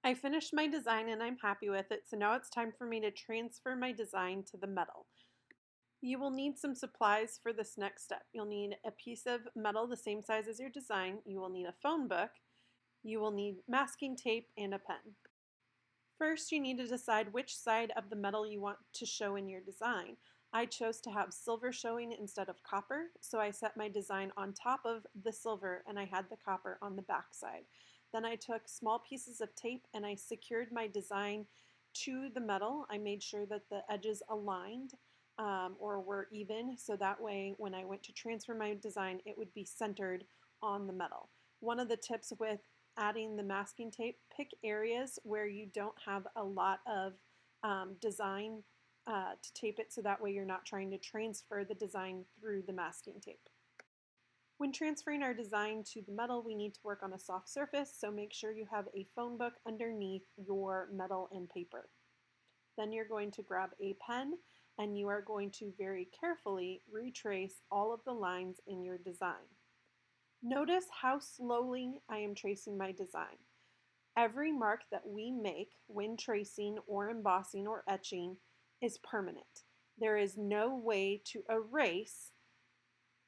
I finished my design and I'm happy with it, so now it's time for me to transfer my design to the metal. You will need some supplies for this next step. You'll need a piece of metal the same size as your design, you will need a phone book, you will need masking tape, and a pen. First, you need to decide which side of the metal you want to show in your design. I chose to have silver showing instead of copper, so I set my design on top of the silver and I had the copper on the back side. Then I took small pieces of tape and I secured my design to the metal. I made sure that the edges aligned or were even, so that way when I went to transfer my design, it would be centered on the metal. One of the tips with adding the masking tape, pick areas where you don't have a lot of design to tape it, so that way you're not trying to transfer the design through the masking tape. When transferring our design to the metal, we need to work on a soft surface, so make sure you have a phone book underneath your metal and paper. Then you're going to grab a pen and you are going to very carefully retrace all of the lines in your design. Notice how slowly I am tracing my design. Every mark that we make when tracing or embossing or etching is permanent. There is no way to erase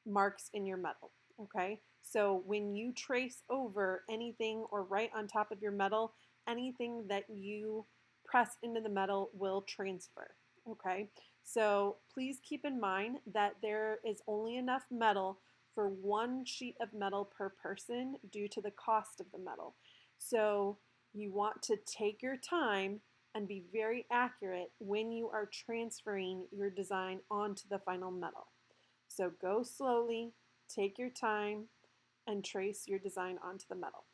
marks in your metal, okay? So when you trace over anything or write on top of your metal, anything that you press into the metal will transfer, okay? So please keep in mind that there is only enough metal for one sheet of metal per person due to the cost of the metal. So you want to take your time and be very accurate when you are transferring your design onto the final metal. So go slowly, take your time, and trace your design onto the metal.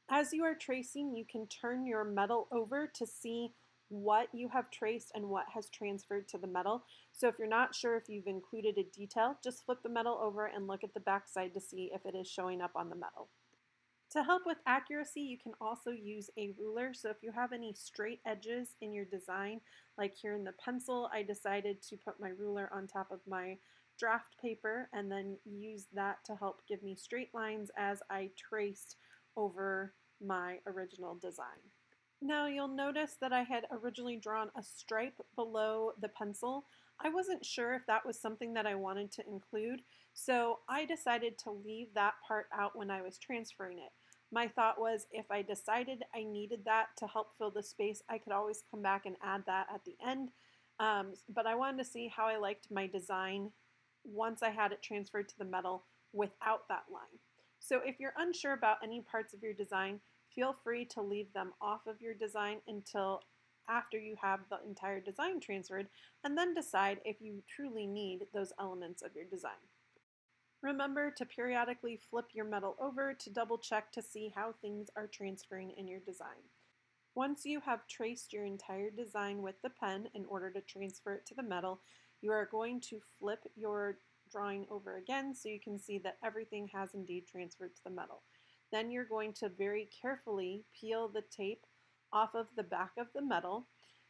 As you are tracing, you can turn your metal over to see what you have traced and what has transferred to the metal. So if you're not sure if you've included a detail, just flip the metal over and look at the back side to see if it is showing up on the metal. To help with accuracy, you can also use a ruler. So if you have any straight edges in your design, like here in the pencil, I decided to put my ruler on top of my draft paper and then use that to help give me straight lines as I traced over my original design. Now you'll notice that I had originally drawn a stripe below the pencil. I wasn't sure if that was something that I wanted to include, so I decided to leave that part out when I was transferring it. My thought was if I decided I needed that to help fill the space, I could always come back and add that at the end. But I wanted to see how I liked my design once I had it transferred to the metal without that line. So if you're unsure about any parts of your design, feel free to leave them off of your design until after you have the entire design transferred, and then decide if you truly need those elements of your design. Remember to periodically flip your metal over to double check to see how things are transferring in your design. Once you have traced your entire design with the pen in order to transfer it to the metal, you are going to flip your drawing over again so you can see that everything has indeed transferred to the metal. Then you're going to very carefully peel the tape off of the back of the metal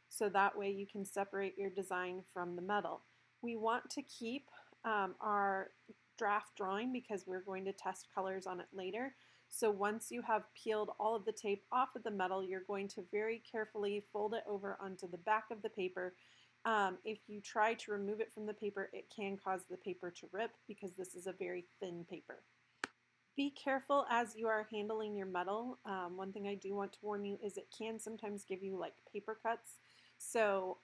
so that way you can separate your design from the metal. We want to keep our draft drawing because we're going to test colors on it later. So once you have peeled all of the tape off of the metal, you're going to very carefully fold it over onto the back of the paper. If you try to remove it from the paper, it can cause the paper to rip because this is a very thin paper. Be careful as you are handling your metal. One thing I do want to warn you is it can sometimes give you like paper cuts. So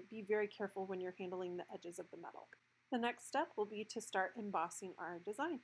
be very careful when you're handling the edges of the metal. The next step will be to start embossing our design.